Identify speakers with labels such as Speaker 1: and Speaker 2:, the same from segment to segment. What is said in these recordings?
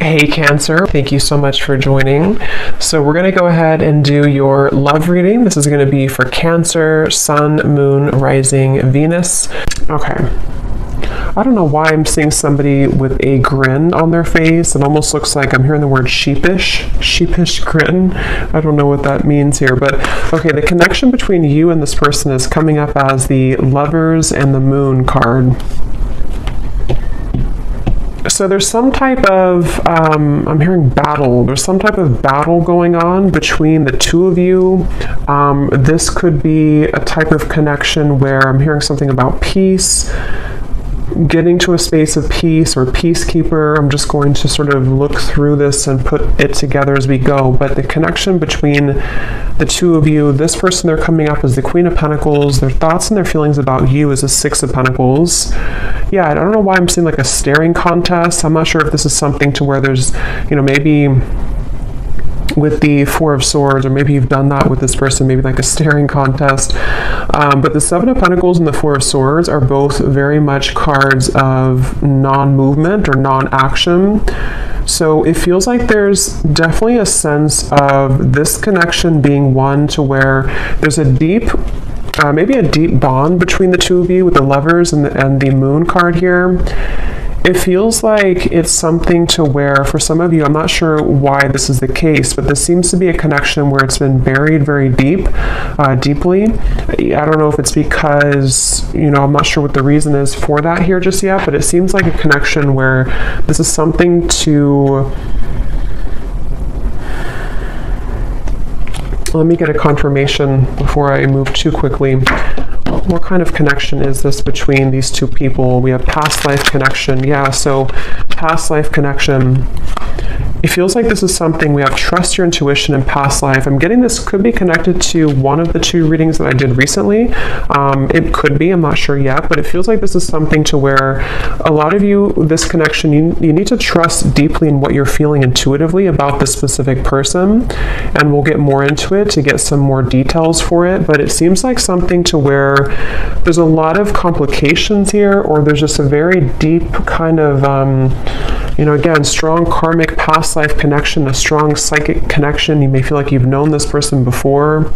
Speaker 1: Hey Cancer, thank you so much for joining. So we're going to go ahead and do your love reading. This is going to be for Cancer, Sun, Moon, Rising, Venus. Okay. I don't know why I'm seeing somebody with a grin on their face. It almost looks like I'm hearing the word sheepish grin. I don't know what that means here, but okay, the connection between you and this person is coming up as the Lovers and the Moon card. So there's some type of, I'm hearing battle. There's some type of battle going on between the two of you. This could be a type of connection where I'm hearing something about peace, getting to a space of peace or peacekeeper. I'm just going to sort of look through this and put it together as we go. But the connection between the two of you, this person, they're coming up as the Queen of Pentacles. Their thoughts and their feelings about you is a Six of Pentacles. Yeah, I don't know why I'm seeing like a staring contest. I'm not sure if this is something to where there's, maybe with the Four of Swords, or maybe you've done that with this person, maybe like a staring contest. But the Seven of Pentacles and the Four of Swords are both very much cards of non-movement or non-action. So it feels like there's definitely a sense of this connection being one to where there's a deep, maybe a deep bond between the two of you with the Lovers and the Moon card here. It feels like it's something to where, for some of you, I'm not sure why this is the case, but this seems to be a connection where it's been buried very deeply. I don't know if it's because, I'm not sure what the reason is for that here just yet, but it seems like a connection where this is something to... Let me get a confirmation before I move too quickly. What kind of connection is this between these two people? We have past life connection. Yeah, so past life connection. It feels like this is something, we have trust your intuition in past life. I'm getting this could be connected to one of the two readings that I did recently. It could be, I'm not sure yet, but it feels like this is something to where a lot of you, this connection, you need to trust deeply in what you're feeling intuitively about this specific person. And we'll get more into it to get some more details for it. But it seems like something to where there's a lot of complications here, or there's just a very deep kind of, again, strong karmic past life connection, a strong psychic connection. You may feel like you've known this person before,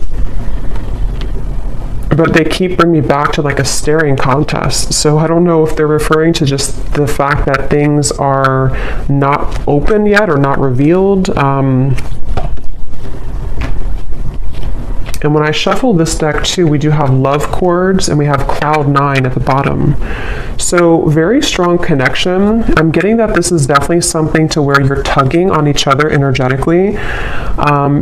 Speaker 1: but they keep bringing me back to like a staring contest. So I don't know if they're referring to just the fact that things are not open yet or not revealed. And when I shuffle this deck too, we do have love chords and we have cloud 9 at the bottom. So very strong connection. I'm getting that this is definitely something to where you're tugging on each other energetically.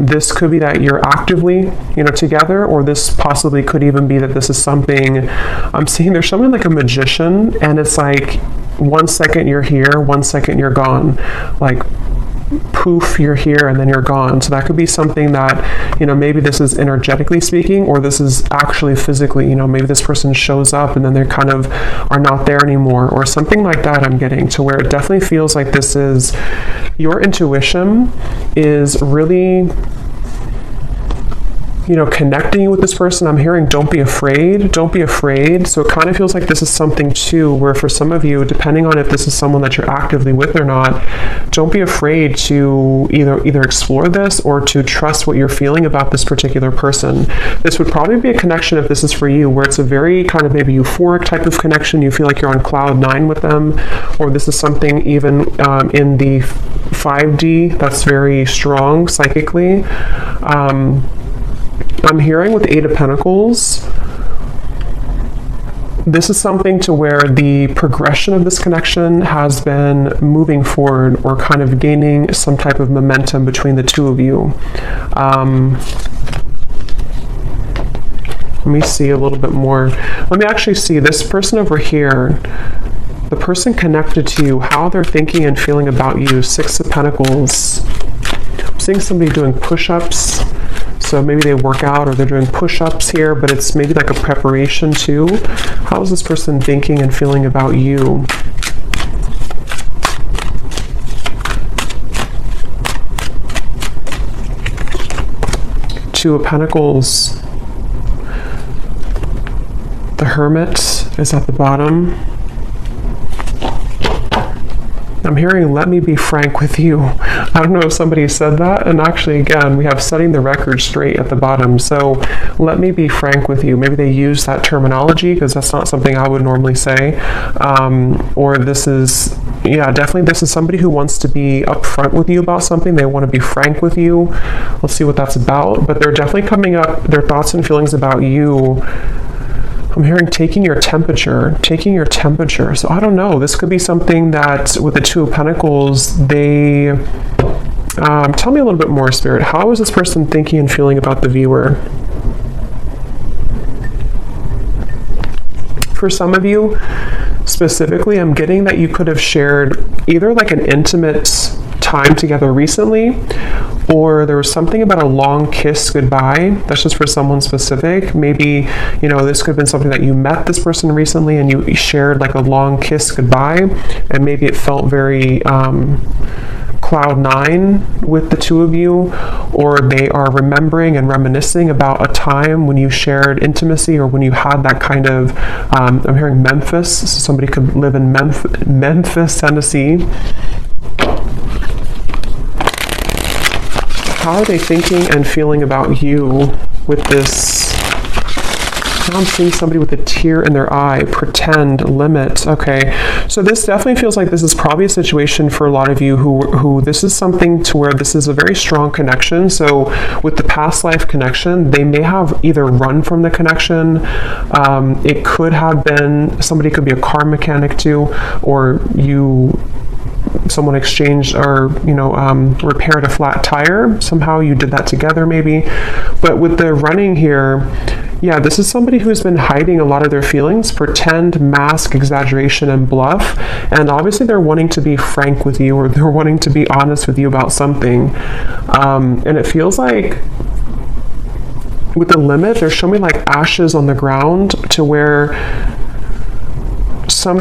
Speaker 1: This could be that you're actively, together, or this possibly could even be that this is something, I'm seeing there's someone like a magician, and it's like 1 second you're here, 1 second you're gone. Like, poof, you're here and then you're gone. So that could be something that, maybe this is energetically speaking, or this is actually physically, maybe this person shows up and then they kind of are not there anymore, or something like that. I'm getting to where it definitely feels like this is, your intuition is really, connecting you with this person. I'm hearing don't be afraid. So it kind of feels like this is something too where for some of you, depending on if this is someone that you're actively with or not, don't be afraid to either explore this or to trust what you're feeling about this particular person. This would probably be a connection, if this is for you, where it's a very kind of maybe euphoric type of connection. You feel like you're on cloud 9 with them, or this is something even in the 5D that's very strong psychically. I'm hearing with Eight of Pentacles, this is something to where the progression of this connection has been moving forward or kind of gaining some type of momentum between the two of you. Let me see a little bit more. Let me actually see this person over here, the person connected to you, how they're thinking and feeling about you. Six of Pentacles. I'm seeing somebody doing push-ups. So maybe they work out or they're doing push-ups here, but it's maybe like a preparation too. How is this person thinking and feeling about you? Two of Pentacles. The Hermit is at the bottom. I'm hearing, let me be frank with you. I don't know if somebody said that. And actually, again, we have setting the record straight at the bottom. So let me be frank with you. Maybe they use that terminology because that's not something I would normally say. Or this is, yeah, definitely this is somebody who wants to be upfront with you about something. They want to be frank with you. Let's see what that's about. But they're definitely coming up, their thoughts and feelings about you. I'm hearing taking your temperature. So I don't know. This could be something that with the Two of Pentacles, they... tell me a little bit more, Spirit. How is this person thinking and feeling about the viewer? For some of you, specifically, I'm getting that you could have shared either like an intimate time together recently, or there was something about a long kiss goodbye. That's just for someone specific. Maybe, you know, this could have been something that you met this person recently and you shared like a long kiss goodbye, and maybe it felt very cloud nine with the two of you, or they are remembering and reminiscing about a time when you shared intimacy or when you had that kind of, I'm hearing Memphis, so somebody could live in Memphis, Tennessee. How are they thinking and feeling about you with this? Now I'm seeing somebody with a tear in their eye, pretend, limit. Okay, so this definitely feels like this is probably a situation for a lot of you who this is something to where this is a very strong connection. So with the past life connection, they may have either run from the connection. It could have been, somebody could be a car mechanic too, or someone exchanged or repaired a flat tire. Somehow you did that together maybe. But with the running here, yeah, this is somebody who's been hiding a lot of their feelings, pretend, mask, exaggeration, and bluff. And obviously they're wanting to be frank with you, or they're wanting to be honest with you about something. And it feels like with the limit, they're showing me like ashes on the ground, to where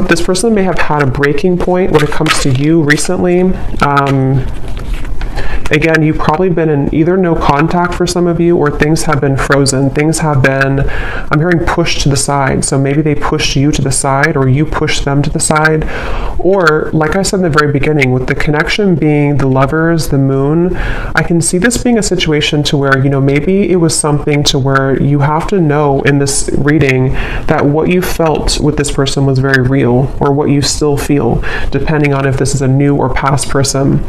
Speaker 1: this person may have had a breaking point when it comes to you recently. Again, you've probably been in either no contact for some of you, or things have been frozen. Things have been, I'm hearing, pushed to the side. So maybe they pushed you to the side, or you pushed them to the side. Or, like I said in the very beginning, with the connection being the Lovers, the Moon, I can see this being a situation to where, maybe it was something to where you have to know in this reading that what you felt with this person was very real, or what you still feel, depending on if this is a new or past person.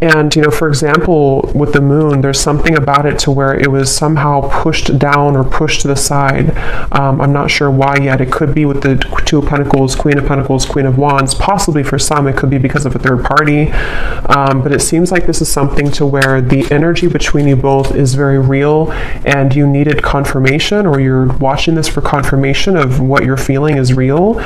Speaker 1: And, for example, with the Moon, there's something about it to where it was somehow pushed down or pushed to the side. I'm not sure why yet. It could be with the Two of Pentacles, Queen of Wands. Possibly for some, it could be because of a third party. But it seems like this is something to where the energy between you both is very real, and you needed confirmation, or you're watching this for confirmation of what you're feeling is real.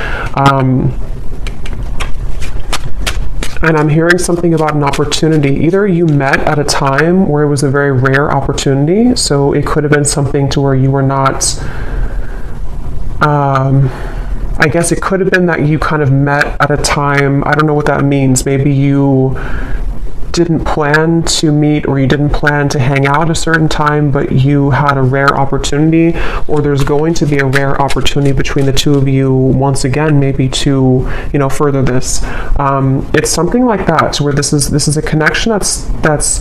Speaker 1: And I'm hearing something about an opportunity. Either you met at a time where it was a very rare opportunity, so it could have been something to where you were not, I guess it could have been that you kind of met at a time, I don't know what that means. Maybe you didn't plan to meet, or you didn't plan to hang out at a certain time, but you had a rare opportunity, or there's going to be a rare opportunity between the two of you once again, maybe to further this. It's something like that, where this is a connection that's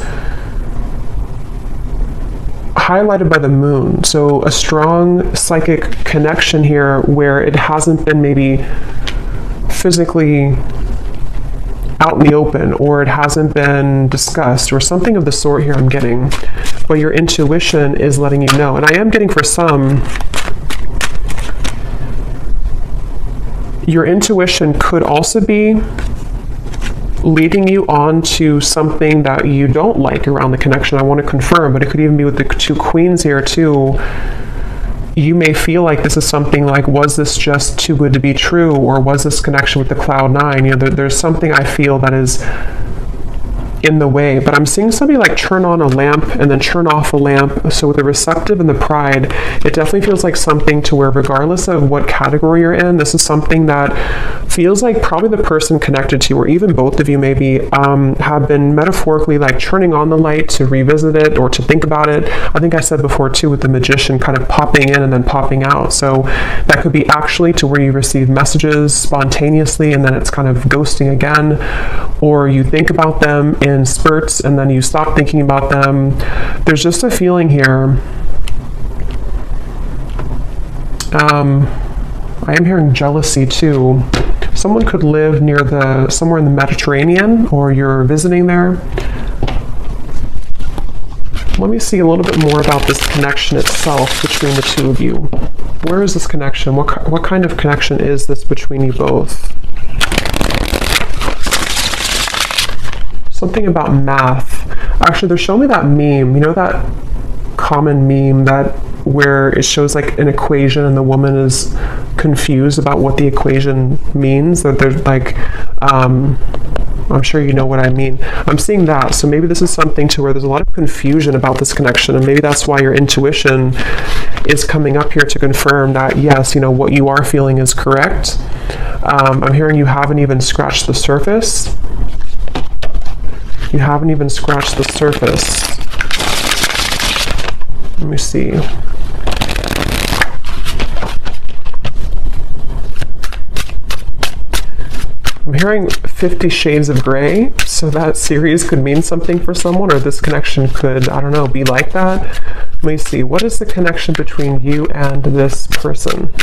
Speaker 1: highlighted by the Moon. So a strong psychic connection here, where it hasn't been maybe physically out in the open, or it hasn't been discussed, or something of the sort here I'm getting, but your intuition is letting you know. And I am getting, for some, your intuition could also be leading you on to something that you don't like around the connection. I want to confirm, but it could even be with the two Queens here too. You may feel like this is something like, was this just too good to be true, or was this connection with the Cloud 9? There's something I feel that is in the way, but I'm seeing somebody like turn on a lamp and then turn off a lamp. So with the receptive and the pride, it definitely feels like something to where regardless of what category you're in, this is something that feels like probably the person connected to you, or even both of you maybe, have been metaphorically like turning on the light to revisit it or to think about it. I think I said before too, with the Magician kind of popping in and then popping out. So that could be actually to where you receive messages spontaneously and then it's kind of ghosting again, or you think about them in spurts and then you stop thinking about them. There's just a feeling here. I am hearing jealousy too. Someone could live somewhere in the Mediterranean, or you're visiting there. Let me see a little bit more about this connection itself between the two of you. Where is this connection? What kind of connection is this between you both? Something about math. Actually, they're showing me that meme. You know that common meme where it shows like an equation and the woman is confused about what the equation means? That they're like, I'm sure you know what I mean. I'm seeing that. So maybe this is something to where there's a lot of confusion about this connection, and maybe that's why your intuition is coming up here to confirm that, yes, what you are feeling is correct. I'm hearing you haven't even scratched the surface. You haven't even scratched the surface. Let me see. I'm hearing 50 Shades of Grey, so that series could mean something for someone, or this connection could, I don't know, be like that. Let me see. What is the connection between you and this person?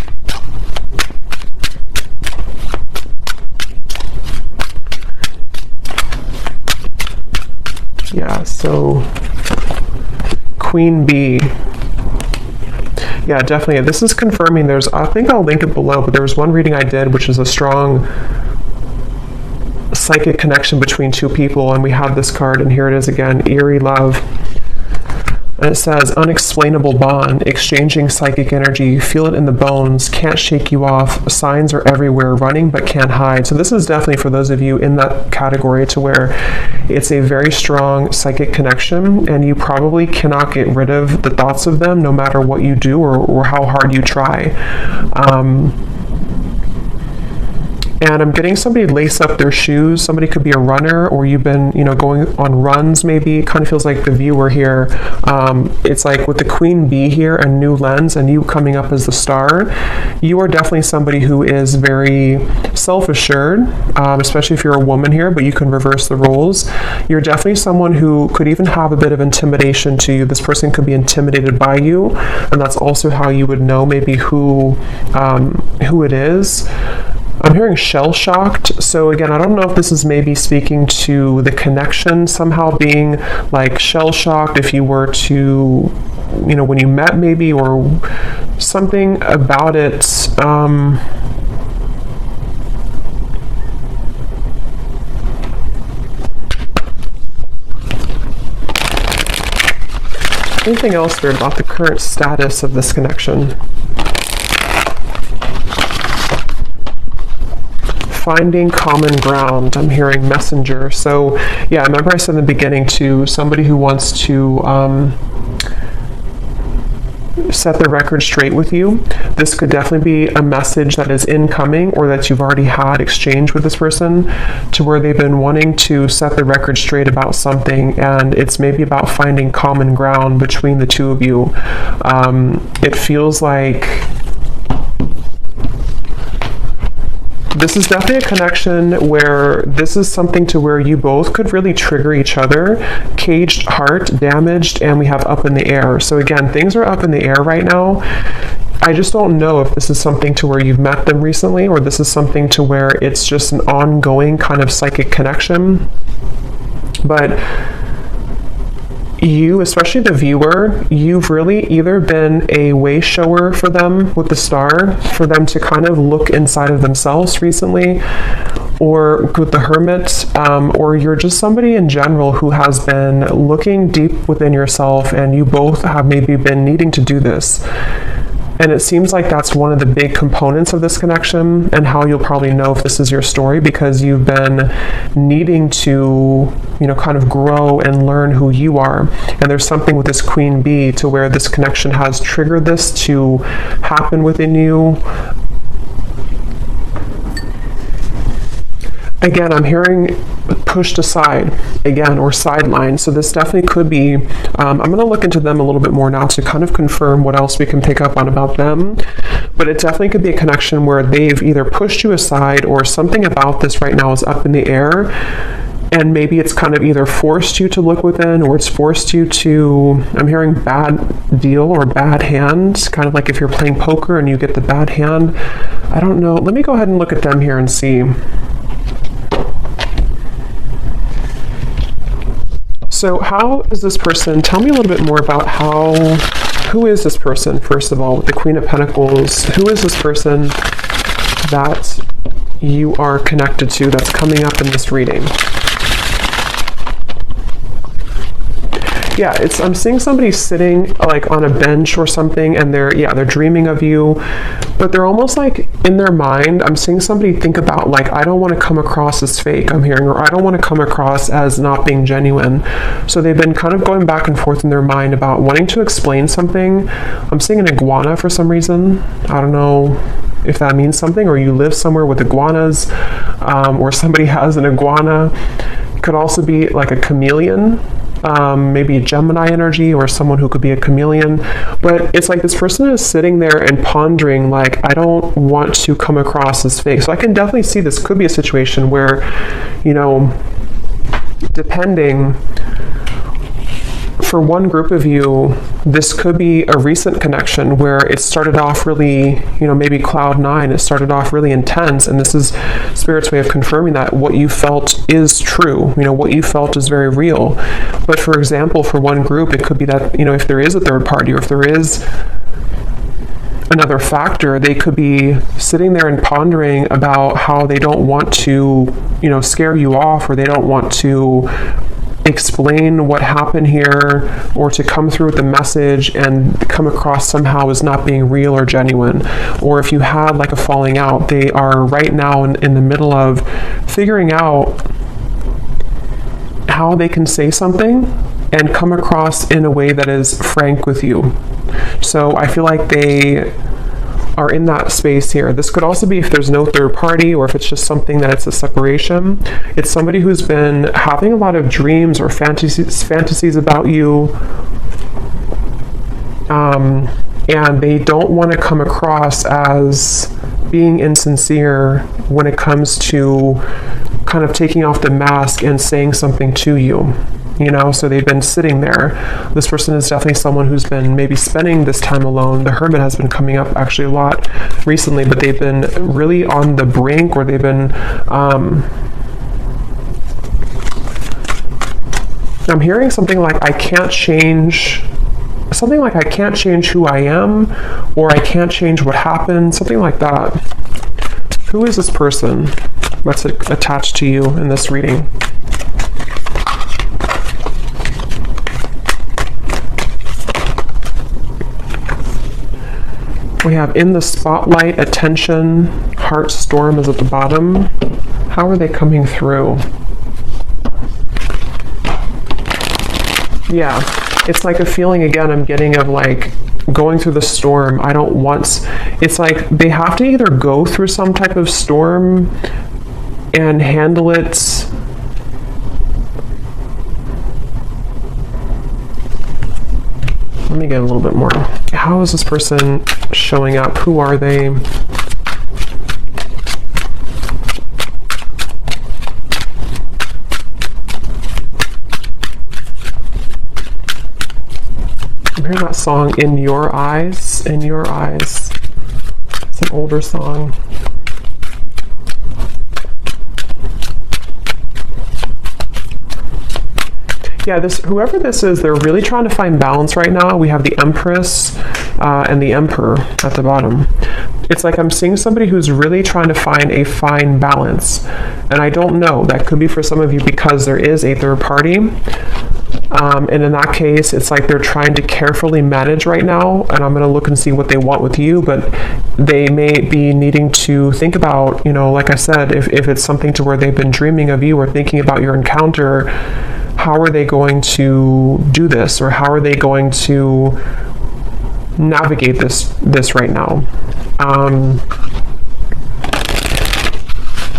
Speaker 1: Yeah, so Queen Bee. Yeah, definitely. This is confirming I think I'll link it below, but there was one reading I did, which is a strong psychic connection between two people, and we have this card, and here it is again, Eerie Love. And it says, unexplainable bond, exchanging psychic energy, feel it in the bones, can't shake you off, signs are everywhere, running but can't hide. So this is definitely for those of you in that category to where it's a very strong psychic connection, and you probably cannot get rid of the thoughts of them no matter what you do or how hard you try. And I'm getting somebody lace up their shoes. Somebody could be a runner, or you've been, going on runs maybe. It kind of feels like the viewer here. It's like with the Queen Bee here, a new lens, and you coming up as the star. You are definitely somebody who is very self-assured, especially if you're a woman here, but you can reverse the roles. You're definitely someone who could even have a bit of intimidation to you. This person could be intimidated by you, and that's also how you would know maybe who it is. I'm hearing shell-shocked. So again, I don't know if this is maybe speaking to the connection somehow being like shell-shocked if you were to, when you met maybe, or something about it. Anything else weird about the current status of this connection? Finding common ground. I'm hearing messenger. So yeah, remember I said in the beginning to somebody who wants to set the record straight with you. This could definitely be a message that is incoming, or that you've already had exchange with this person, to where they've been wanting to set the record straight about something, and it's maybe about finding common ground between the two of you. It feels like this is definitely a connection where this is something to where you both could really trigger each other. Caged heart, damaged, and we have up in the air. So again, things are up in the air right now. I just don't know if this is something to where you've met them recently, or this is something to where it's just an ongoing kind of psychic connection. But you, especially the viewer, you've really either been a way shower for them with the star, for them to kind of look inside of themselves recently, or with the Hermit, or you're just somebody in general who has been looking deep within yourself, and you both have maybe been needing to do this. And it seems like that's one of the big components of this connection, and how you'll probably know if this is your story, because you've been needing to, kind of grow and learn who you are. And there's something with this Queen Bee to where this connection has triggered this to happen within you. Again, I'm hearing pushed aside again, or sidelined. So this definitely could be, I'm going to look into them a little bit more now to kind of confirm what else we can pick up on about them. But it definitely could be a connection where they've either pushed you aside, or something about this right now is up in the air. And maybe it's kind of either forced you to look within, or it's forced you to, I'm hearing bad deal or bad hand, kind of like if you're playing poker and you get the bad hand. I don't know. Let me go ahead and look at them here and see. So how is this person, tell me a little bit more about who is this person, first of all, with the Queen of Pentacles? Who is this person that you are connected to that's coming up in this reading? Yeah, I'm seeing somebody sitting like on a bench or something, and they're dreaming of you, but they're almost like in their mind, I'm seeing somebody think about like, I don't want to come across as fake, I'm hearing, or I don't want to come across as not being genuine. So they've been kind of going back and forth in their mind about wanting to explain something. I'm seeing an iguana for some reason. I don't know if that means something, or you live somewhere with iguanas, or somebody has an iguana. It could also be like a chameleon. Maybe a Gemini energy, or someone who could be a chameleon. But it's like this person is sitting there and pondering like, I don't want to come across as fake. So I can definitely see this could be a situation where, depending, for one group of you, this could be a recent connection where it started off really, maybe cloud nine, it started off really intense, and this is Spirit's way of confirming that what you felt is true, what you felt is very real. But for example, for one group, it could be that, if there is a third party, or if there is another factor, they could be sitting there and pondering about how they don't want to, scare you off, or they don't want to explain what happened here, or to come through with the message and come across somehow as not being real or genuine. Or if you had like a falling out, they are right now in the middle of figuring out how they can say something and come across in a way that is frank with you. So I feel like they are in that space here. This could also be if there's no third party, or if it's just something that it's a separation. It's somebody who's been having a lot of dreams or fantasies about you, and they don't want to come across as being insincere when it comes to kind of taking off the mask and saying something to you. So they've been sitting there. This person is definitely someone who's been maybe spending this time alone. The Hermit has been coming up actually a lot recently, but they've been really on the brink, or they've been, I'm hearing something like, I can't change who I am, or I can't change what happened, something like that. Who is this person that's attached to you in this reading? We have in the spotlight, attention, heart storm is at the bottom. How are they coming through? Yeah, it's like a feeling again I'm getting of like going through the storm. It's like they have to either go through some type of storm and handle it. Let me get a little bit more. How is this person showing up? Who are they? I'm hearing that song, In Your Eyes, In Your Eyes. It's an older song. Yeah, whoever this is, they're really trying to find balance right now. We have the Empress and the Emperor at the bottom. It's like I'm seeing somebody who's really trying to find a fine balance. And I don't know, that could be for some of you because there is a third party. And in that case, it's like they're trying to carefully manage right now, and I'm going to look and see what they want with you, but they may be needing to think about, like I said, if it's something to where they've been dreaming of you or thinking about your encounter, how are they going to do this, or how are they going to navigate this right now?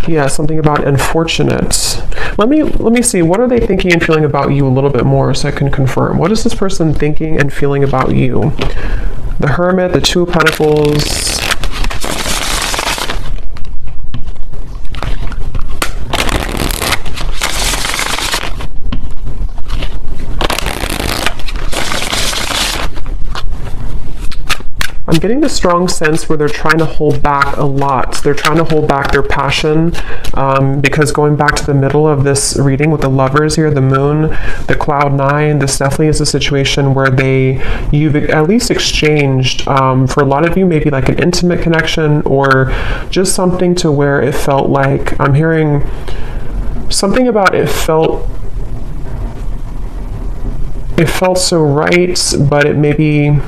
Speaker 1: Yeah, something about unfortunate. Let me see. What are they thinking and feeling about you a little bit more so I can confirm? What is this person thinking and feeling about you? The Hermit, the Two of Pentacles. I'm getting the strong sense where they're trying to hold back a lot. They're trying to hold back their passion because going back to the middle of this reading with the Lovers here, the Moon, the Cloud 9, this definitely is a situation where you've at least exchanged, for a lot of you, maybe like an intimate connection or just something to where it felt like, I'm hearing something about it felt so right, but it maybe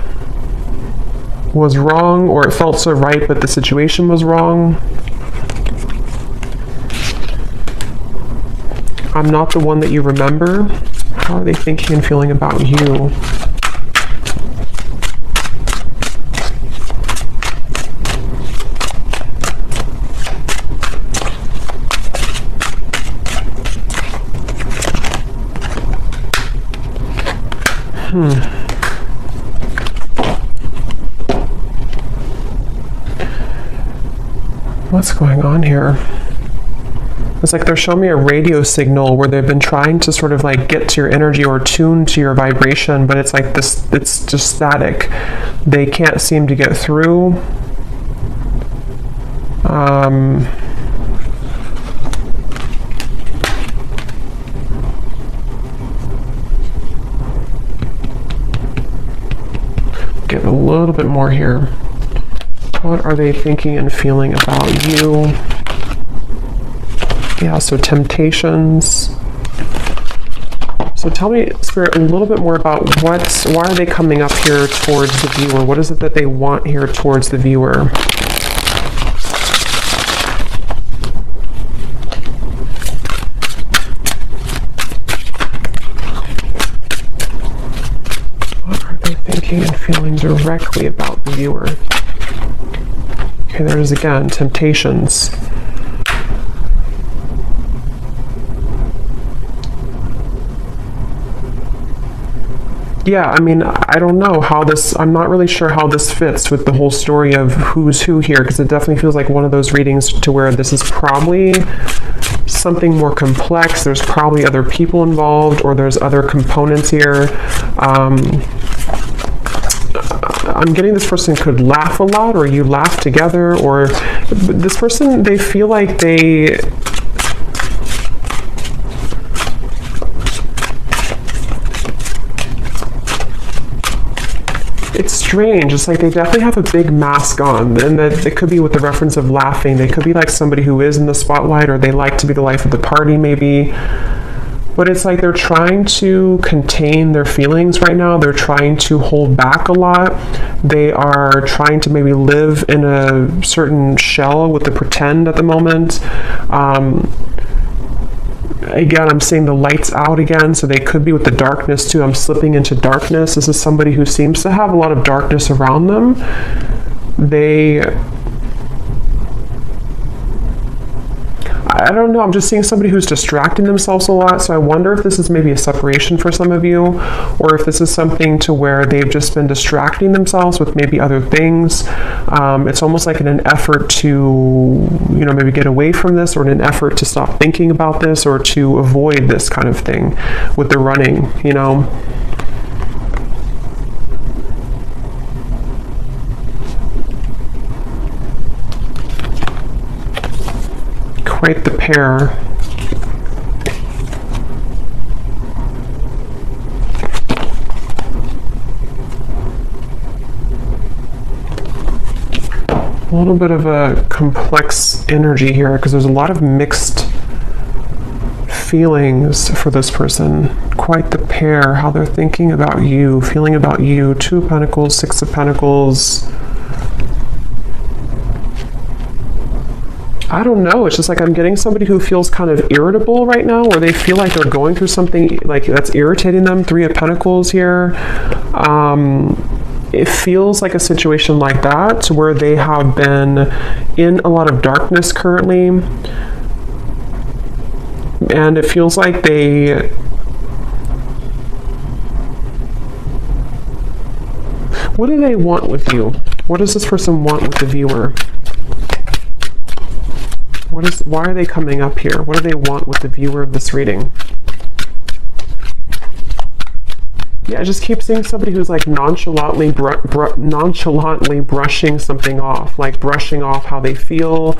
Speaker 1: was wrong, or it felt so right but the situation was wrong. I'm not the one that you remember. How are they thinking and feeling about you? What's going on here? It's like they're showing me a radio signal where they've been trying to sort of like get to your energy or tune to your vibration, but it's like this, it's just static. They can't seem to get through. Get a little bit more here. What are they thinking and feeling about you? Yeah, so temptations. So tell me, Spirit, a little bit more about why are they coming up here towards the viewer? What is it that they want here towards the viewer? What are they thinking and feeling directly about the viewer? Okay, there's again, temptations. Yeah, I mean, I don't know how this, I'm not really sure how this fits with the whole story of who's who here, because it definitely feels like one of those readings to where this is probably something more complex. There's probably other people involved, or there's other components here. I'm getting this person could laugh a lot, or you laugh together, or this person, they feel like it's strange. It's like they definitely have a big mask on, and that it could be with the reference of laughing. They could be like somebody who is in the spotlight, or they like to be the life of the party maybe. But it's like they're trying to contain their feelings right now. They're trying to hold back a lot. They are trying to maybe live in a certain shell with the pretend at the moment. Again, I'm seeing the lights out again, so they could be with the darkness too. I'm slipping into darkness. This is somebody who seems to have a lot of darkness around them. I don't know, I'm just seeing somebody who's distracting themselves a lot, so I wonder if this is maybe a separation for some of you, or if this is something to where they've just been distracting themselves with maybe other things. It's almost like in an effort to, maybe get away from this, or in an effort to stop thinking about this, or to avoid this kind of thing with the running, Quite the pair. A little bit of a complex energy here, because there's a lot of mixed feelings for this person. Quite the pair, how they're thinking about you, feeling about you. 2 of Pentacles, 6 of Pentacles. I don't know. It's just like I'm getting somebody who feels kind of irritable right now, or they feel like they're going through something like that's irritating them. 3 of Pentacles here. It feels like a situation like that where they have been in a lot of darkness currently. And it feels like they... What do they want with you? What does this person want with the viewer? Why are they coming up here? What do they want with the viewer of this reading? Yeah, I just keep seeing somebody who's like nonchalantly brushing something off, like brushing off how they feel.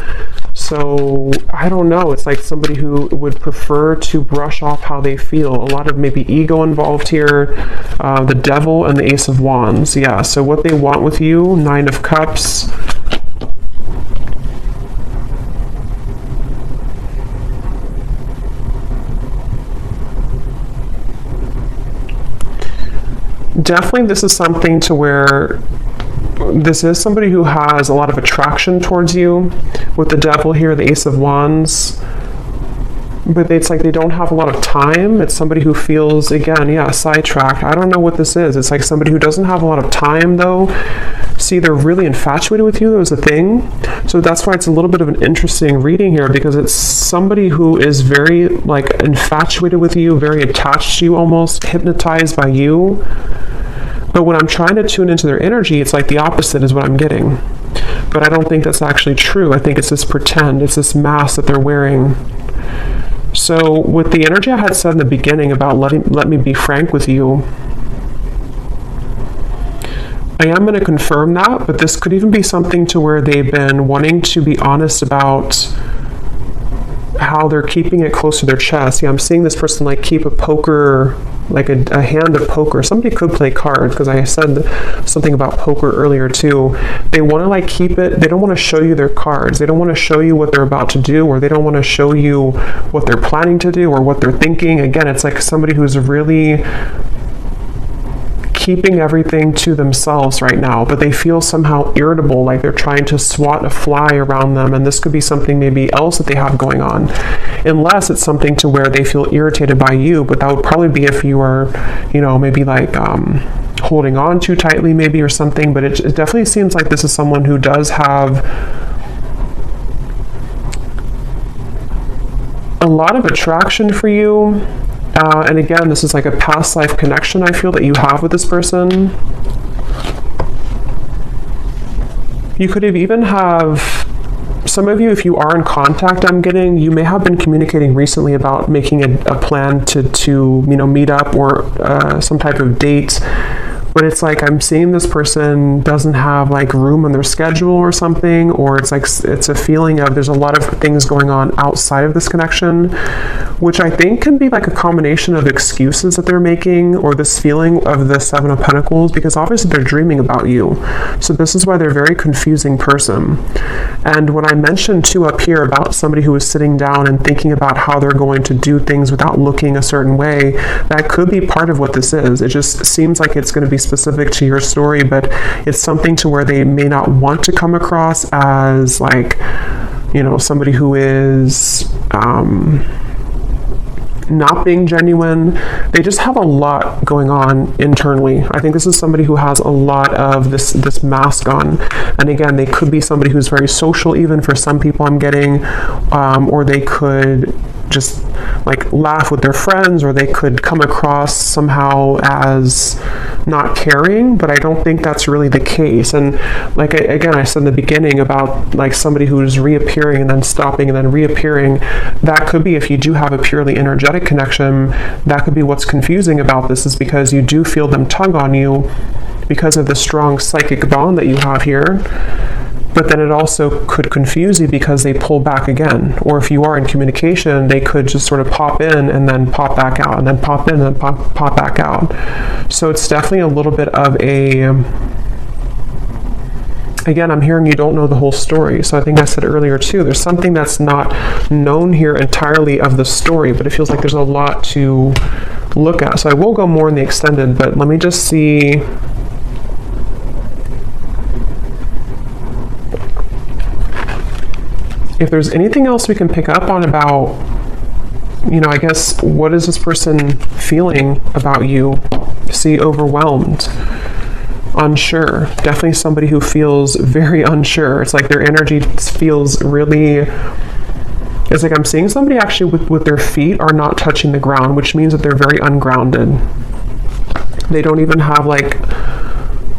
Speaker 1: So I don't know. It's like somebody who would prefer to brush off how they feel. A lot of maybe ego involved here. The Devil and the Ace of Wands. Yeah. So what they want with you? 9 of Cups. Definitely this is something to where this is somebody who has a lot of attraction towards you. With the Devil here, the Ace of Wands. But it's like they don't have a lot of time. It's somebody who feels, again, yeah, sidetracked. I don't know what this is. It's like somebody who doesn't have a lot of time, though. See, they're really infatuated with you. That was a thing. So that's why it's a little bit of an interesting reading here, because it's somebody who is very, like, infatuated with you, very attached to you, almost hypnotized by you. But when I'm trying to tune into their energy, it's like the opposite is what I'm getting. But I don't think that's actually true. I think it's this pretend. It's this mask that they're wearing. So with the energy I had said in the beginning about let me be frank with you, I am going to confirm that, but this could even be something to where they've been wanting to be honest about how they're keeping it close to their chest. Yeah, I'm seeing this person like keep a poker, like a hand of poker. Somebody could play cards, because I said something about poker earlier too. They want to like keep it, they don't want to show you their cards. They don't want to show you what they're about to do, or they don't want to show you what they're planning to do or what they're thinking. Again, it's like somebody who's really keeping everything to themselves right now, but they feel somehow irritable, like they're trying to swat a fly around them, and this could be something maybe else that they have going on, unless it's something to where they feel irritated by you. But that would probably be if you are, you know, maybe like holding on too tightly maybe or something. But it definitely seems like this is someone who does have a lot of attraction for you. And again, this is like a past life connection I feel that you have with this person. You could have even have, some of you, if you are in contact, I'm getting, you may have been communicating recently about making a plan to you know, meet up or some type of date. But it's like I'm seeing this person doesn't have like room on their schedule or something, or it's like it's a feeling of there's a lot of things going on outside of this connection, which I think can be like a combination of excuses that they're making, or this feeling of the 7 of Pentacles, because obviously they're dreaming about you. So this is why they're a very confusing person. And when I mentioned too up here about somebody who is sitting down and thinking about how they're going to do things without looking a certain way, that could be part of what this is. It just seems like it's going to be specific to your story, but it's something to where they may not want to come across as like, you know, somebody who is not being genuine. They just have a lot going on internally. I think this is somebody who has a lot of this mask on. And again, they could be somebody who's very social, even for some people I'm getting, or they could just like laugh with their friends, or they could come across somehow as not caring, but I don't think that's really the case. And like again, I said in the beginning about like somebody who's reappearing and then stopping and then reappearing, that could be, if you do have a purely energetic connection, that could be what's confusing about this, is because you do feel them tug on you because of the strong psychic bond that you have here. But then it also could confuse you because they pull back again. Or if you are in communication, they could just sort of pop in and then pop back out, and then pop in and then pop back out. So it's definitely a little bit of a again, I'm hearing you don't know the whole story. So I think I said earlier too, there's something that's not known here entirely of the story, but it feels like there's a lot to look at. So I will go more in the extended, but let me just see. If there's anything else we can pick up on about, you know, I guess, what is this person feeling about you? See, overwhelmed, unsure. Definitely somebody who feels very unsure. It's like their energy feels really, it's like I'm seeing somebody actually with their feet are not touching the ground, which means that they're very ungrounded. They don't even have like,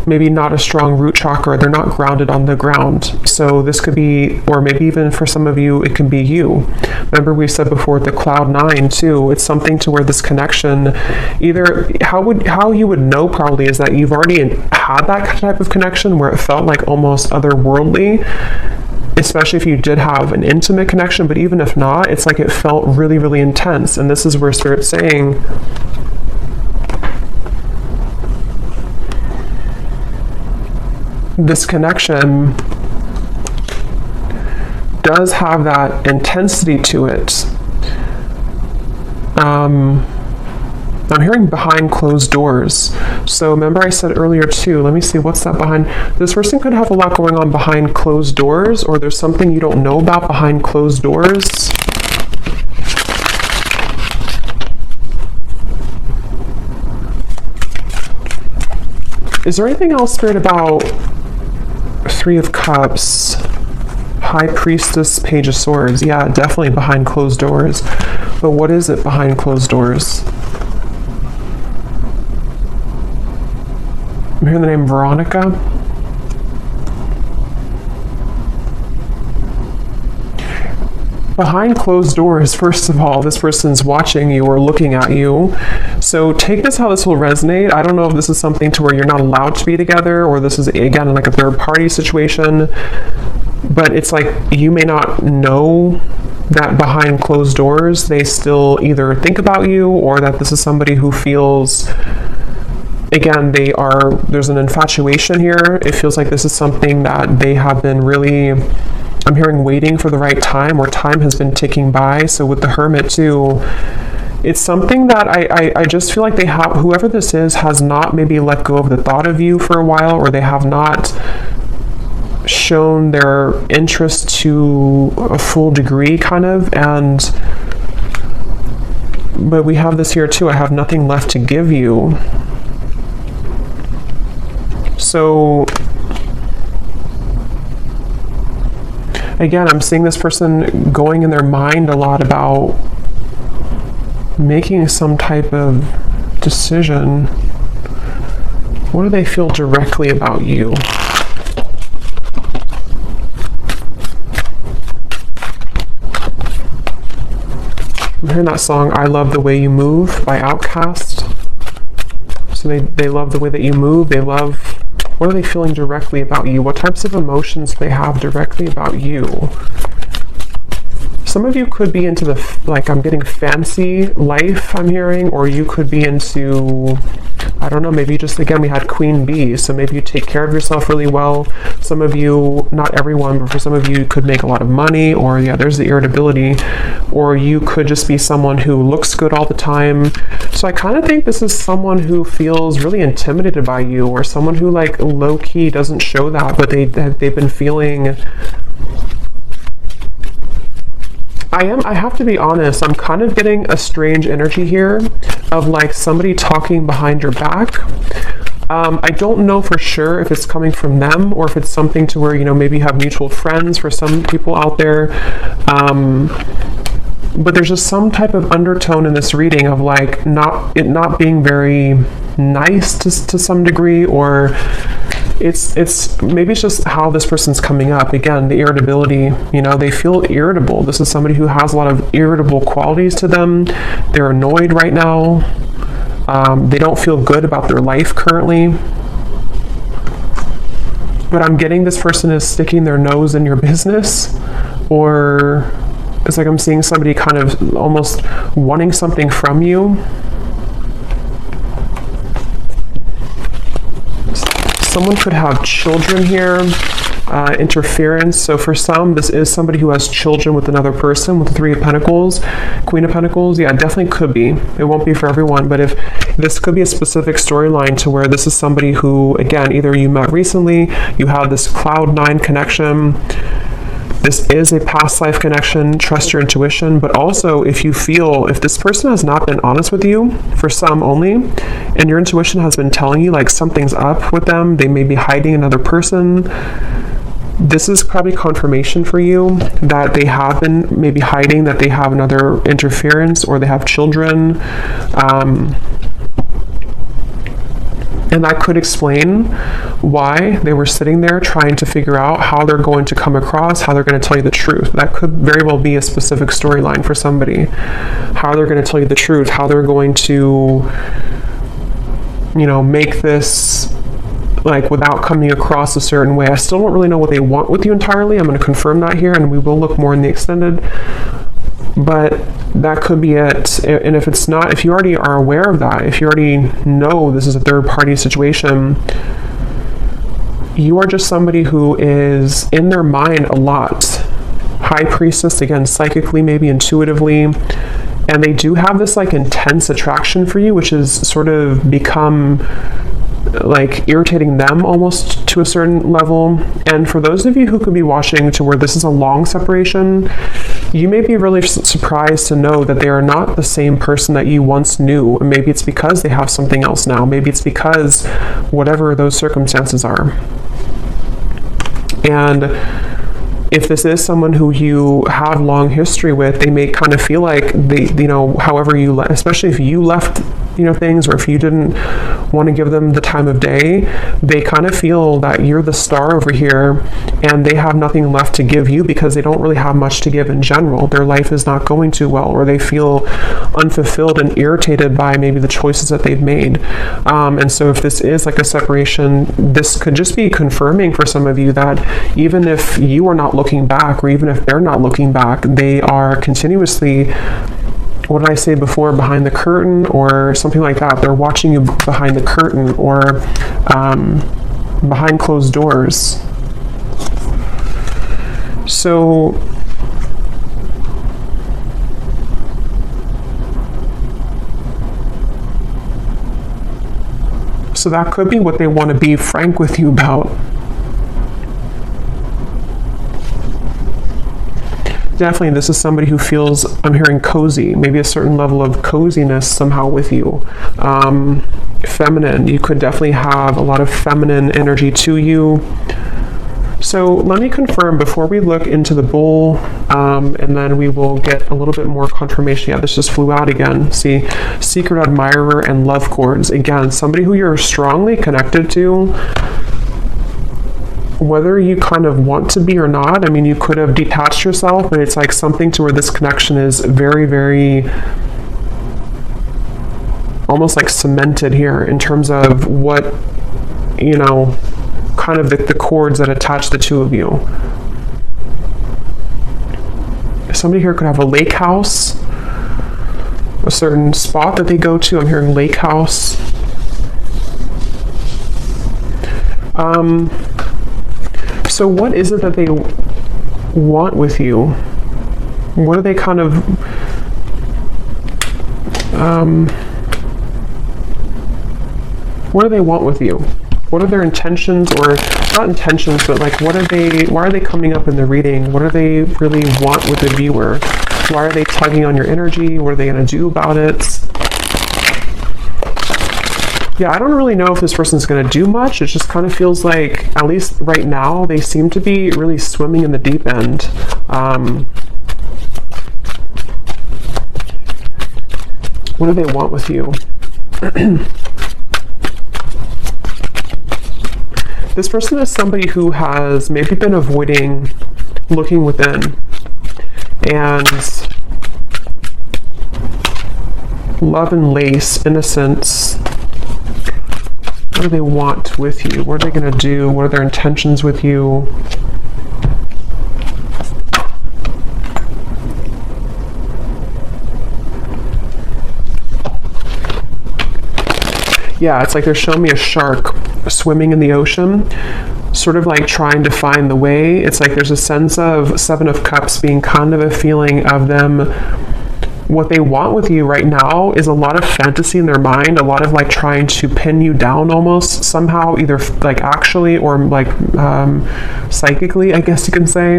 Speaker 1: maybe not a strong root chakra. They're not grounded on the ground. So this could be, or maybe even for some of you, it can be you. Remember we said before the cloud 9 too, it's something to where this connection, either how you would know probably is that you've already had that type of connection where it felt like almost otherworldly, especially if you did have an intimate connection, but even if not, it's like it felt really, really intense. And this is where Spirit's saying, this connection does have that intensity to it. I'm hearing behind closed doors. So remember I said earlier too, let me see, what's that behind? This person could have a lot going on behind closed doors, or there's something you don't know about behind closed doors. Is there anything else, Spirit, about Three of Cups, High Priestess, Page of Swords? Yeah, definitely behind closed doors. But what is it behind closed doors? I'm hearing the name Veronica. Behind closed doors, first of all, this person's watching you or looking at you. So take this how this will resonate. I don't know if this is something to where you're not allowed to be together, or this is, again, like a third party situation. But it's like you may not know that behind closed doors, they still either think about you, or that this is somebody who feels, again, there's an infatuation here. It feels like this is something that they have been really, I'm hearing, waiting for the right time, or time has been ticking by. So with the Hermit too, it's something that I just feel like they have, whoever this is has not maybe let go of the thought of you for a while, or they have not shown their interest to a full degree kind of. But we have this here too, I have nothing left to give you. So again, I'm seeing this person going in their mind a lot about making some type of decision. What do they feel directly about you? I'm hearing that song, I Love the Way You Move by Outkast. So they love the way that you move. They love, what are they feeling directly about you? What types of emotions they have directly about you? Some of you could be into the, like, I'm getting fancy life, I'm hearing, or you could be into, I don't know, maybe just, again, we had Queen Bee, so maybe you take care of yourself really well. Some of you, not everyone, but for some of you, could make a lot of money, or yeah, there's the irritability, or you could just be someone who looks good all the time. So I kind of think this is someone who feels really intimidated by you, or someone who, like, low-key doesn't show that, but they've been feeling, I have to be honest, I'm kind of getting a strange energy here of like somebody talking behind your back. I don't know for sure if it's coming from them, or if it's something to where, you know, maybe you have mutual friends for some people out there. But there's just some type of undertone in this reading of like not being very nice to some degree, or it's maybe it's just how this person's coming up. Again, the irritability, you know, they feel irritable. This is somebody who has a lot of irritable qualities to them. They're annoyed right now. They don't feel good about their life currently. But I'm getting this person is sticking their nose in your business, or it's like I'm seeing somebody kind of almost wanting something from you. Someone could have children here. interference. So for some, this is somebody who has children with another person, with the Three of Pentacles, Queen of Pentacles. Yeah, it definitely could be. It won't be for everyone, but if this could be a specific storyline to where this is somebody who, again, either you met recently, you have this cloud nine connection. This is a past life connection. Trust your intuition. But also, if you feel, if this person has not been honest with you, for some only, and your intuition has been telling you like something's up with them, they may be hiding another person, this is probably confirmation for you that they have been maybe hiding, that they have another interference, or they have children. And that could explain why they were sitting there trying to figure out how they're going to come across, how they're going to tell you the truth. That could very well be a specific storyline for somebody. How they're going to tell you the truth, how they're going to, you know, make this like without coming across a certain way. I still don't really know what they want with you entirely. I'm going to confirm that here, and we will look more in the extended. But that could be it. And if it's not, if you already are aware of that, if you already know this is a third party situation, you are just somebody who is in their mind a lot. High Priestess, again, psychically, maybe intuitively. And they do have this like intense attraction for you, which has sort of become like irritating them almost to a certain level. And for those of you who could be watching to where this is a long separation, you may be really surprised to know that they are not the same person that you once knew. And maybe it's because they have something else now. Maybe it's because whatever those circumstances are. And if this is someone who you have long history with, they may kind of feel like they, you know, however you, especially if you left, you know, things, or if you didn't want to give them the time of day, they kind of feel that you're the star over here and they have nothing left to give you because they don't really have much to give in general. Their life is not going too well, or they feel unfulfilled and irritated by maybe the choices that they've made. And so if this is like a separation, this could just be confirming for some of you that even if you are not looking back, or even if they're not looking back, they are continuously, what did I say before, behind the curtain or something like that. They're watching you behind the curtain, or behind closed doors. So that could be what they want to be frank with you about. Definitely, this is somebody who feels, I'm hearing cozy, maybe a certain level of coziness somehow with you. Feminine, you could definitely have a lot of feminine energy to you. So let me confirm before we look into the bull, and then we will get a little bit more confirmation. Yeah, this just flew out again. See, secret admirer and love cords. Again, somebody who you're strongly connected to, whether you kind of want to be or not. I mean, you could have detached yourself, but it's like something to where this connection is very, very almost like cemented here in terms of what, you know, kind of the cords that attach the two of you. Somebody here could have a lake house, a certain spot that they go to. I'm hearing lake house. So what is it that they want with you? What do they kind of, what do they want with you? What are their intentions, or not intentions, but like what are they, why are they coming up in the reading? What do they really want with the viewer? Why are they tugging on your energy? What are they going to do about it? Yeah, I don't really know if this person's going to do much. It just kind of feels like, at least right now, they seem to be really swimming in the deep end. What do they want with you? This person is somebody who has maybe been avoiding looking within. And love and lace, innocence. What do they want with you? What are they going to do? What are their intentions with you? Yeah, it's like they're showing me a shark swimming in the ocean. sort of like trying to find the way. It's like there's a sense of Seven of Cups being kind of a feeling of them. What they want with you right now is a lot of fantasy in their mind, a lot of like trying to pin you down almost somehow, either like actually or like psychically, I guess you can say.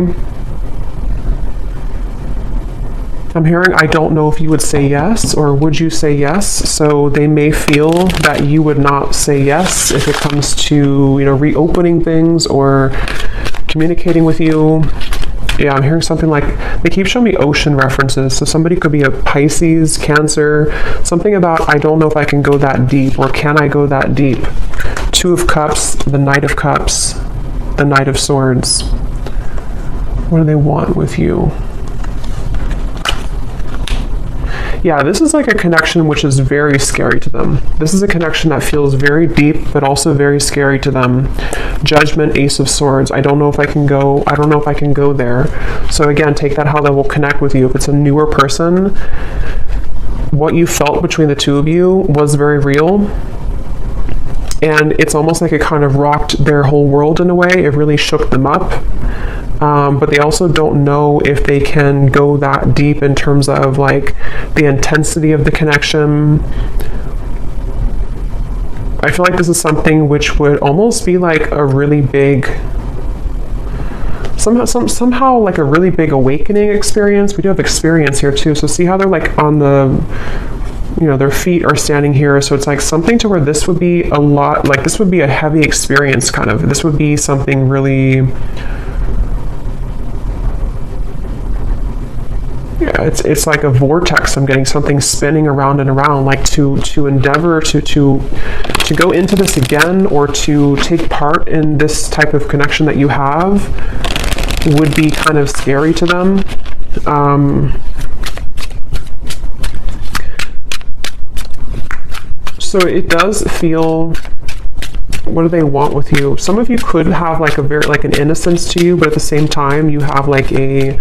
Speaker 1: I'm hearing, I don't know if you would say yes, or would you say yes? So they may feel that you would not say yes if it comes to, reopening things or communicating with you. Yeah, I'm hearing something like, they keep showing me ocean references. So somebody could be a Pisces, Cancer, something about, I don't know if I can go that deep, or can I go that deep? Two of Cups, the Knight of Cups, the Knight of Swords. What do they want with you? Yeah, this is like a connection which is very scary to them. This is a connection that feels very deep, but also very scary to them. Judgment, Ace of Swords. I don't know if I can go there. So again, take that how that will connect with you. If it's a newer person, what you felt between the two of you was very real. And it's almost like it kind of rocked their whole world in a way. It really shook them up. But they also don't know if they can go that deep in terms of like the intensity of the connection. I feel like this is something which would almost be like a really big, somehow like a really big awakening experience. We do have experience here too. So see how they're like on the, their feet are standing here. So it's like something to where this would be a lot, like this would be a heavy experience kind of. This would be something really, yeah, it's like a vortex. I'm getting something spinning around and around, like to endeavor to go into this again, or to take part in this type of connection that you have would be kind of scary to them. So it does feel, what do they want with you? Some of you could have like an innocence to you, but at the same time you have like a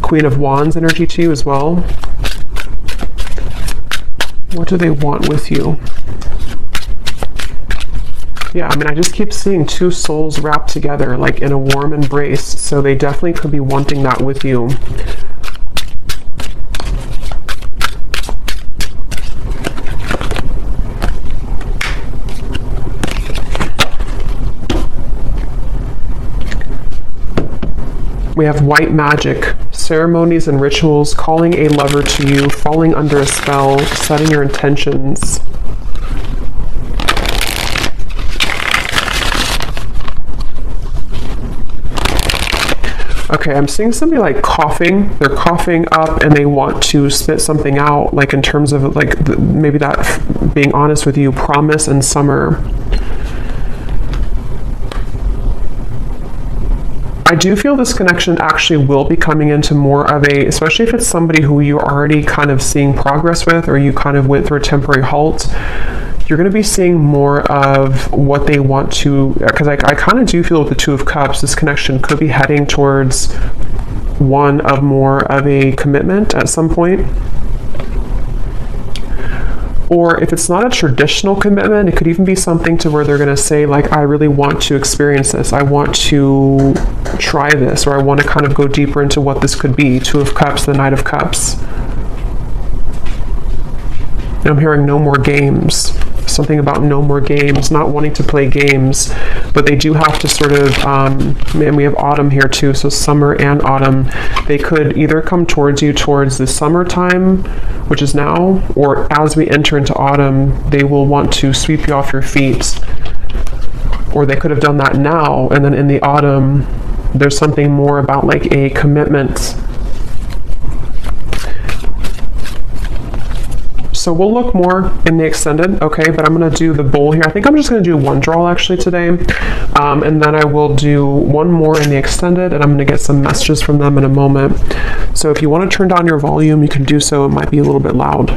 Speaker 1: Queen of Wands energy to you as well. What do they want with you? Yeah, I mean, I just keep seeing two souls wrapped together like in a warm embrace. So they definitely could be wanting that with you. We have white magic, ceremonies and rituals, calling a lover to you, falling under a spell, setting your intentions. Okay, I'm seeing somebody like coughing. They're coughing up and they want to spit something out, like in terms of like maybe that, being honest with you, promise and summer. I do feel this connection actually will be coming into more of a, especially if it's somebody who you're already kind of seeing progress with, or you kind of went through a temporary halt, you're going to be seeing more of what they want to, because I kind of do feel with the Two of Cups, this connection could be heading towards one of more of a commitment at some point. Or if it's not a traditional commitment, it could even be something to where they're going to say, like, I really want to experience this. I want to try this, or I want to kind of go deeper into what this could be. Two of Cups, the Knight of Cups. And I'm hearing no more games. Something about no more games, not wanting to play games, but they do have to sort of, and we have autumn here too, so summer and autumn. They could either come towards you towards the summertime, which is now, or as we enter into autumn, they will want to sweep you off your feet. Or they could have done that now, and then in the autumn, there's something more about like a commitment. So we'll look more in the extended, okay, but I'm going to do the bowl here. I think I'm just going to do one draw actually today, and then I will do one more in the extended, and I'm going to get some messages from them in a moment. So if you want to turn down your volume, you can do so. It might be a little bit loud.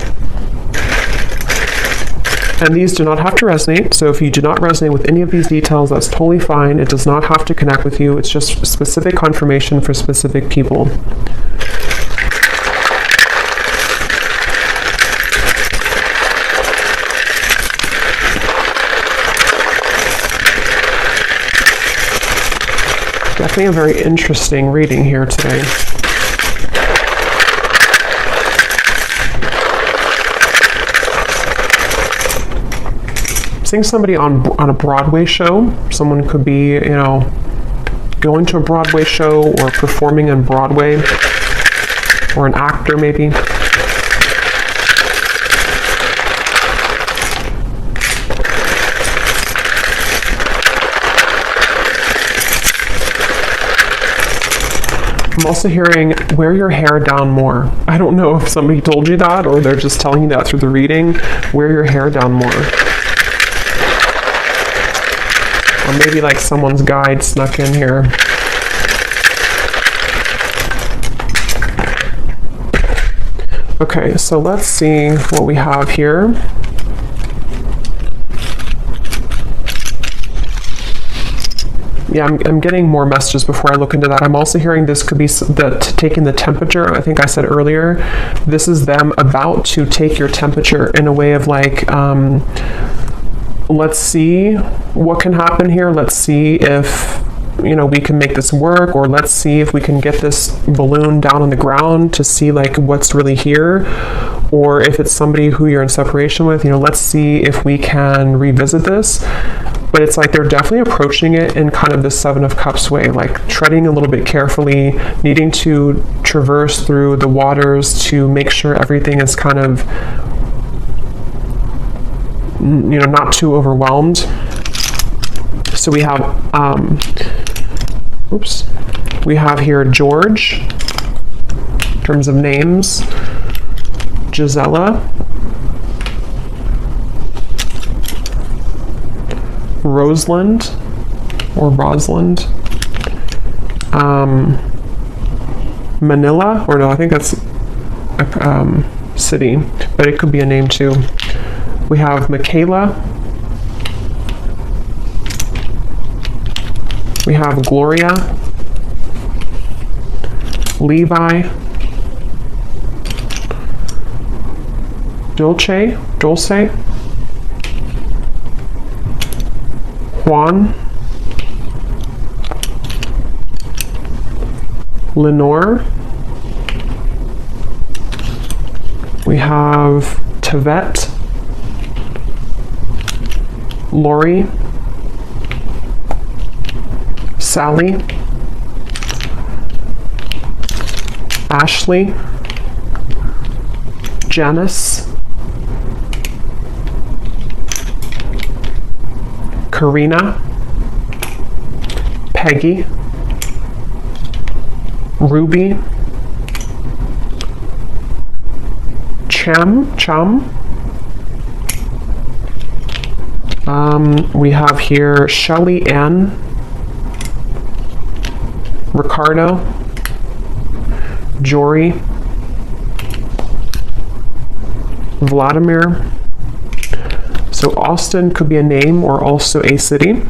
Speaker 1: And these do not have to resonate, so if you do not resonate with any of these details, that's totally fine. It does not have to connect with you. It's just specific confirmation for specific people. definitely a very interesting reading here today. Seeing somebody on a Broadway show. Someone could be, you know, going to a Broadway show or performing on Broadway, or an actor maybe. I'm also hearing wear your hair down more. I don't know if somebody told you that or they're just telling you that through the reading. Wear your hair down more. Or maybe like someone's guide snuck in here. Okay, so let's see what we have here. Yeah, I'm getting more messages before I look into that. I'm also hearing this could be taking the temperature. I think I said earlier, this is them about to take your temperature in a way of like, let's see what can happen here. Let's see if, you know, we can make this work, or let's see if we can get this balloon down on the ground to see like what's really here. Or if it's somebody who you're in separation with, you know, let's see if we can revisit this. But it's like they're definitely approaching it in kind of the Seven of Cups way, like treading a little bit carefully, needing to traverse through the waters to make sure everything is kind of, you know, not too overwhelmed. So we have, we have here George, in terms of names, Gisela, Rosalind, Manila, or no, I think that's a city, but it could be a name too. We have Michaela, we have Gloria, Levi, Dulce, Juan, Lenore, we have Tevet, Lori, Sally, Ashley, Janice, Karina, Peggy, Ruby, Chum. We have here Shelly Ann, Ricardo, Jory, Vladimir. So Austin could be a name or also a city.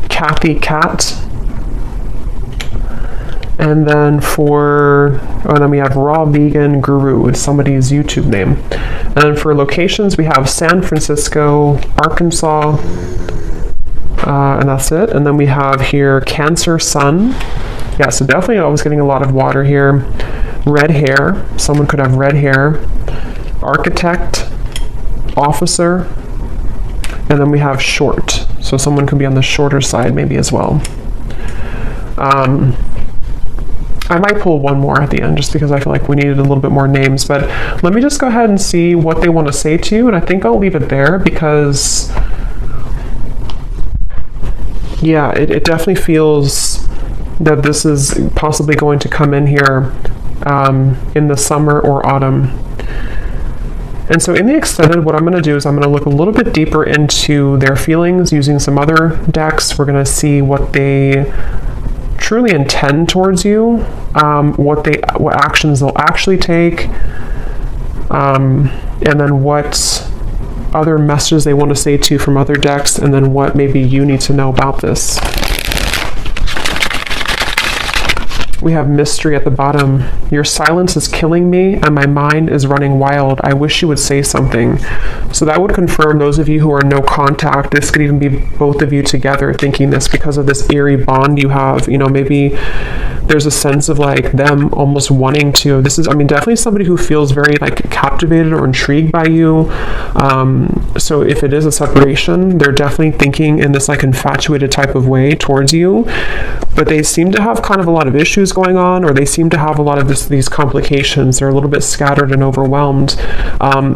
Speaker 1: Kathy Cat. And then then we have Raw Vegan Guru, is somebody's YouTube name. And then for locations, we have San Francisco, Arkansas, and that's it. And then we have here Cancer Sun. Yeah, so definitely I was getting a lot of water here. Red hair, someone could have red hair. Architect, officer, and then we have short. So someone could be on the shorter side maybe as well. I might pull one more at the end just because I feel like we needed a little bit more names, but let me just go ahead and see what they want to say to you, and I think I'll leave it there because, yeah, it definitely feels that this is possibly going to come in here in the summer or autumn. And so in the extended, what I'm going to do is I'm going to look a little bit deeper into their feelings using some other decks. We're going to see what they truly intend towards you, what actions they'll actually take, and then what other messages they want to say to you from other decks, and then what maybe you need to know about this. We have mystery at the bottom. Your silence is killing me and my mind is running wild. I wish you would say something. So that would confirm those of you who are no contact. This could even be both of you together thinking this because of this eerie bond you have. You know, maybe there's a sense of like them almost wanting to. This is, I mean, definitely somebody who feels very like captivated or intrigued by you. So if it is a separation, they're definitely thinking in this like infatuated type of way towards you. But they seem to have kind of a lot of issues going on, or they seem to have a lot of these complications. They're a little bit scattered and overwhelmed.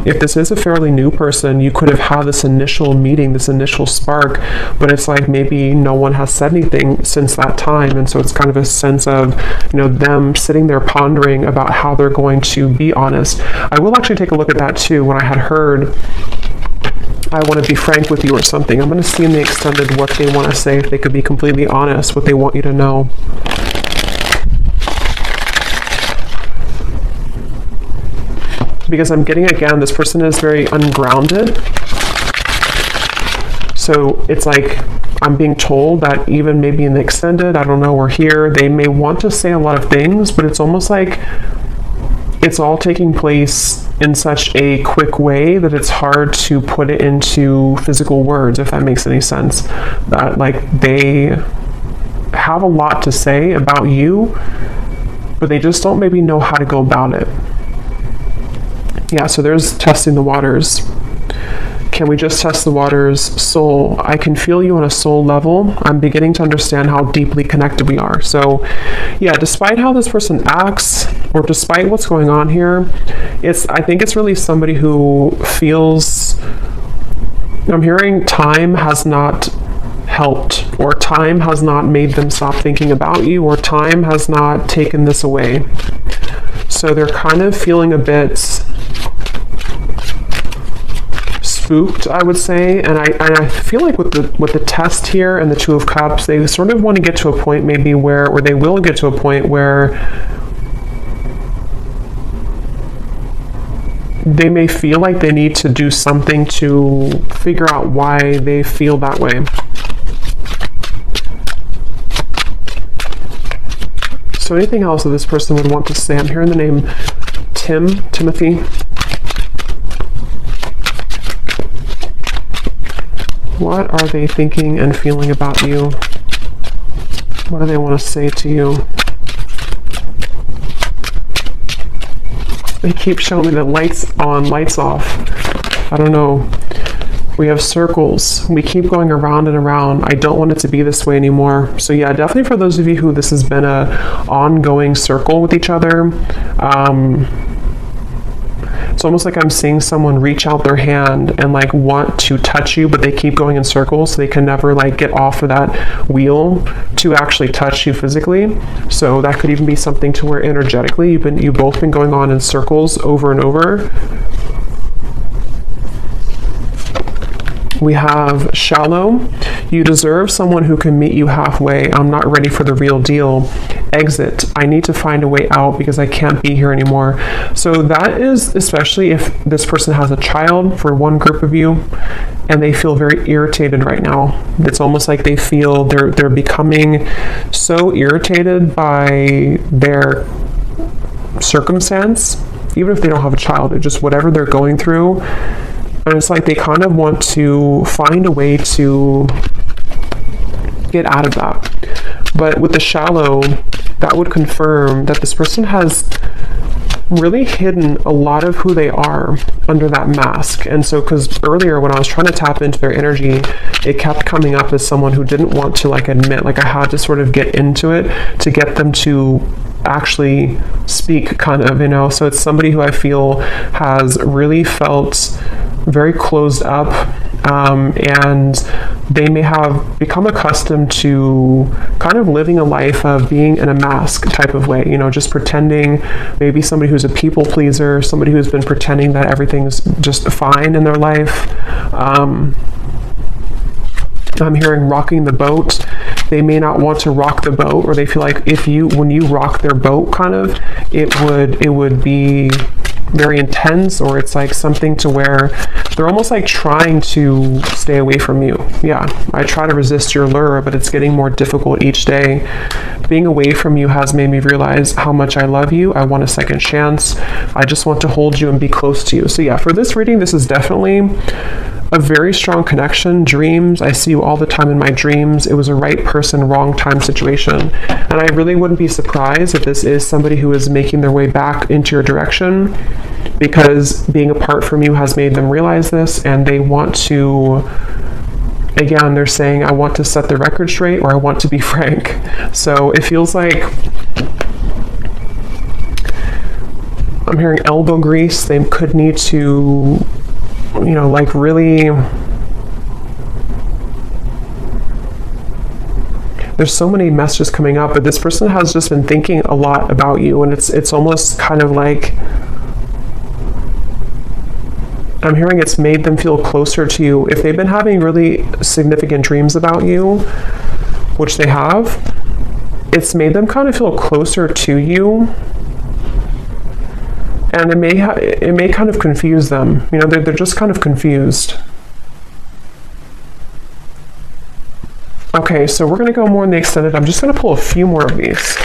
Speaker 1: If this is a fairly new person, you could have had this initial meeting, this initial spark, but it's like maybe no one has said anything since that time. And so it's kind of a sense of, you know, them sitting there pondering about how they're going to be honest. I will actually take a look at that too. When I had heard I want to be frank with you or something, I'm going to see in the extended what they want to say, if they could be completely honest, what they want you to know. Because I'm getting, again, this person is very ungrounded. So it's like I'm being told that even maybe in the extended, I don't know, or here, they may want to say a lot of things, but it's almost like it's all taking place in such a quick way that it's hard to put it into physical words, if that makes any sense. That like they have a lot to say about you, but they just don't maybe know how to go about it. Yeah, so there's testing the waters. Can we just test the waters? Soul. I can feel you on a soul level. I'm beginning to understand how deeply connected we are. So yeah, despite how this person acts, or despite what's going on here, I think it's really somebody who feels, I'm hearing time has not helped, or time has not made them stop thinking about you, or time has not taken this away. So they're kind of feeling a bit spooked, I would say, and I feel like with the test here and the Two of Cups, they sort of want to get to a point maybe where, or they will get to a point where they may feel like they need to do something to figure out why they feel that way. So anything else that this person would want to say? I'm hearing the name Timothy. What are they thinking and feeling about you? What do they want to say to you? They keep showing me the lights on, lights off. I don't know. We have circles. We keep going around and around. I don't want it to be this way anymore. So yeah, definitely for those of you who this has been a ongoing circle with each other, it's almost like I'm seeing someone reach out their hand and like want to touch you, but they keep going in circles, so they can never like get off of that wheel to actually touch you physically. So that could even be something to where energetically you've both been going on in circles over and over. We have shallow. You deserve someone who can meet you halfway. I'm not ready for the real deal. Exit. I need to find a way out because I can't be here anymore. So that is especially if this person has a child, for one group of you, and they feel very irritated right now. It's almost like they feel they're becoming so irritated by their circumstance, even if they don't have a child, it's just whatever they're going through. And it's like they kind of want to find a way to get out of that. But with the shallow, that would confirm that this person has really hidden a lot of who they are under that mask. And so, because earlier when I was trying to tap into their energy, it kept coming up as someone who didn't want to like admit, like I had to sort of get into it to get them to actually speak, kind of, you know. So it's somebody who I feel has really felt very closed up, and they may have become accustomed to kind of living a life of being in a mask type of way, you know, just pretending, maybe somebody who's a people pleaser, somebody who's been pretending that everything's just fine in their life. I'm hearing rocking the boat. They may not want to rock the boat, or they feel like when you rock their boat, kind of, it would be very intense, or it's like something to where they're almost like trying to stay away from you. Yeah, I try to resist your lure, but it's getting more difficult each day. Being away from you has made me realize how much I love you. I want a second chance. I just want to hold you and be close to you. So yeah, for this reading, this is definitely a very strong connection. Dreams, I see you all the time in my dreams. It was a right person, wrong time situation. And I really wouldn't be surprised if this is somebody who is making their way back into your direction, because being apart from you has made them realize this, and they want to, again, they're saying, I want to set the record straight, or I want to be frank. So it feels like I'm hearing elbow grease. They could need to, you know, like really, there's so many messages coming up, but this person has just been thinking a lot about you, and it's almost kind of like, I'm hearing it's made them feel closer to you. If they've been having really significant dreams about you, which they have, it's made them kind of feel closer to you. And it may kind of confuse them. You know, they're just kind of confused. Okay, so we're going to go more in the extended. I'm just going to pull a few more of these.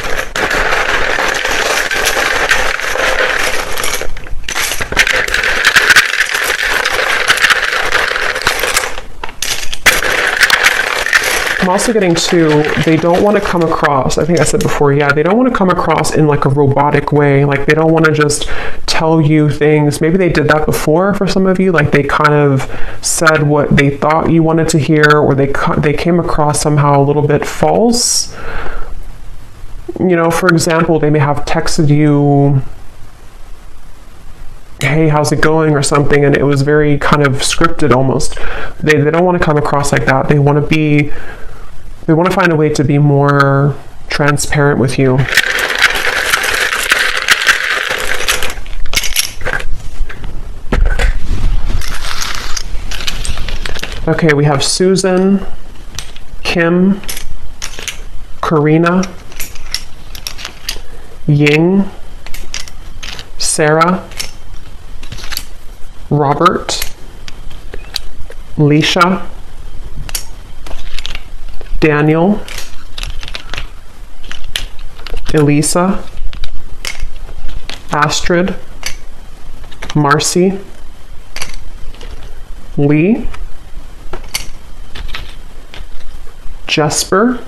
Speaker 1: I'm also getting to, they don't want to come across, I think I said before, yeah, they don't want to come across in like a robotic way. Like they don't want to just tell you things. Maybe they did that before for some of you. Like they kind of said what they thought you wanted to hear, or they came across somehow a little bit false. You know, for example, they may have texted you, hey, how's it going, or something, and it was very kind of scripted almost. They don't want to come across like that. They want to find a way to be more transparent with you. Okay, we have Susan, Kim, Karina, Ying, Sarah, Robert, Leisha, Daniel, Elisa, Astrid, Marcy, Lee, Jesper,